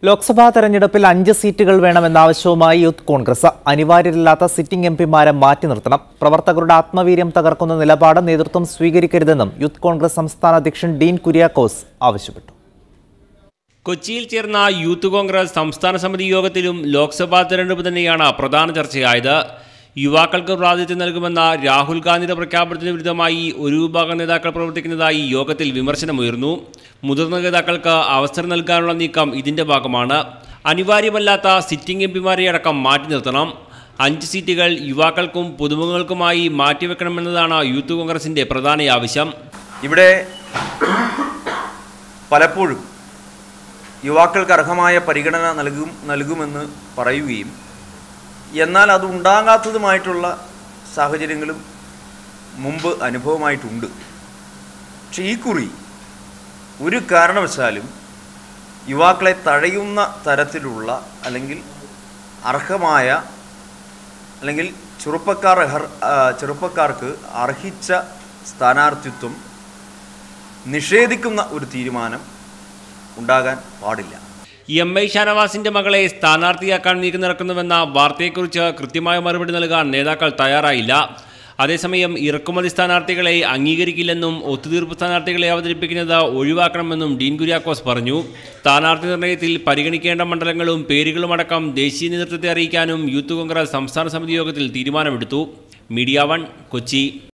ലോക്സഭാ തെരഞ്ഞെടുപ്പിൽ 5 സീറ്റുകൾ വേണമെന്നാവശ്യവുമായി youth Congress. അനിവാര്യരില്ലാത്ത sitting എംപിമാരെ മാറ്റി നിർത്തണം. പ്രവർത്തകരുടെ ആത്മവീര്യം തകർക്കുന്ന നിലപാട് നേതൃത്വം സ്വീകരിക്കരുതെന്നും യൂത്ത് കോൺഗ്രസ് സംസ്ഥാന അധ്യക്ഷൻ ഡീൻ കുര്യാക്കോസ് ആവശ്യപ്പെട്ടു. കൊച്ചിയിൽ ചേർന്ന യൂത്ത് കോൺഗ്രസ് സംസ്ഥാന സമിതി യോഗത്തിലും ലോക്സഭാ തെരഞ്ഞെടുപ്പ് തന്നെയാണ് പ്രധാന ചർച്ചയായത്. യുവാക്കൾക്ക് പ്രാതിനിധ്യം നൽകുമെന്ന രാഹുൽ ഗാന്ധിയുടെ പ്രഖ്യാപനത്തിന് വിരുദ്ധമായി ഒരു വിഭാഗം നേതാക്കൾ പ്രവർത്തിക്കുന്നതായി യോഗത്തിൽ വിമർശനമുയർന്നു. മുതിർന്ന നേതാക്കൾക്ക് അവസരം നൽകാനുള്ള നീക്കം ഇതിന്റെ ഭാഗമാണ്. അനിവാര്യമല്ലാത്ത സിറ്റിംഗ് എംപിമാരെ അടക്കം മാറ്റി നിർത്തണം. 5 സീറ്റുകൾ യുവാക്കൾക്കും പുതുമുഖങ്ങൾക്കുമായി മാറ്റിവെക്കണമെന്നതാണ് യൂത്ത് കോൺഗ്രസിന്റെ പ്രധാന ആവശ്യം. ഇവിടെ പലപ്പോഴും യുവാക്കൾക്ക് അർഹമായ പരിഗണന നൽകുമെന്ന് പറയുകയും എന്നാൽ അത് ഉണ്ടാകാത്തതുമായിട്ടുള്ള സാഹചര്യങ്ങളും മുമ്പ് അനുഭവമായിട്ടുണ്ട്. പക്ഷേ ഈ കുറി ഒരു കാരണവശാലും യുവാക്കളെ തഴയുന്ന തരത്തിലുള്ള അല്ലെങ്കിൽ അർഹമായ അല്ലെങ്കിൽ ചെറുപ്പക്കാർക്ക് അർഹിച്ച സ്ഥാനാർത്ഥിത്വം നിഷേധിക്കുന്ന ഒരു തീരുമാനം ഉണ്ടാകാൻ പാടില്ല. എം.ഐ. ഷാനവാസിന്റെ മകളെ സ്ഥാനാർത്ഥിയാക്കാൻ നീക്കം നടക്കുന്നുവെന്ന വാർത്തയെക്കുറിച്ച് കൃത്യമായ മറുപടി നൽകാൻ നേതാക്കൾ തയ്യാറായില്ല. അതേസമയം ഇറക്കുമതി സ്ഥാനാർത്ഥികളെ അംഗീകരിക്കില്ലെന്നും ഒത്തുതീർപ്പ് സ്ഥാനാർത്ഥികളെ അവതരിപ്പിക്കുന്നത് ഒഴിവാക്കണമെന്നും ഡീൻ കുര്യാക്കോസ് പറഞ്ഞു. സ്ഥാനാർത്ഥി നിർണയത്തിൽ പരിഗണിക്കേണ്ട മണ്ഡലങ്ങളും പേരുകളുമടക്കം ദേശീയ നേതൃത്വത്തെ അറിയിക്കാനും യൂത്ത് കോൺഗ്രസ് സംസ്ഥാന സമിതി യോഗത്തിൽ തീരുമാനമെടുത്തു. മീഡിയ 1 കൊച്ചി.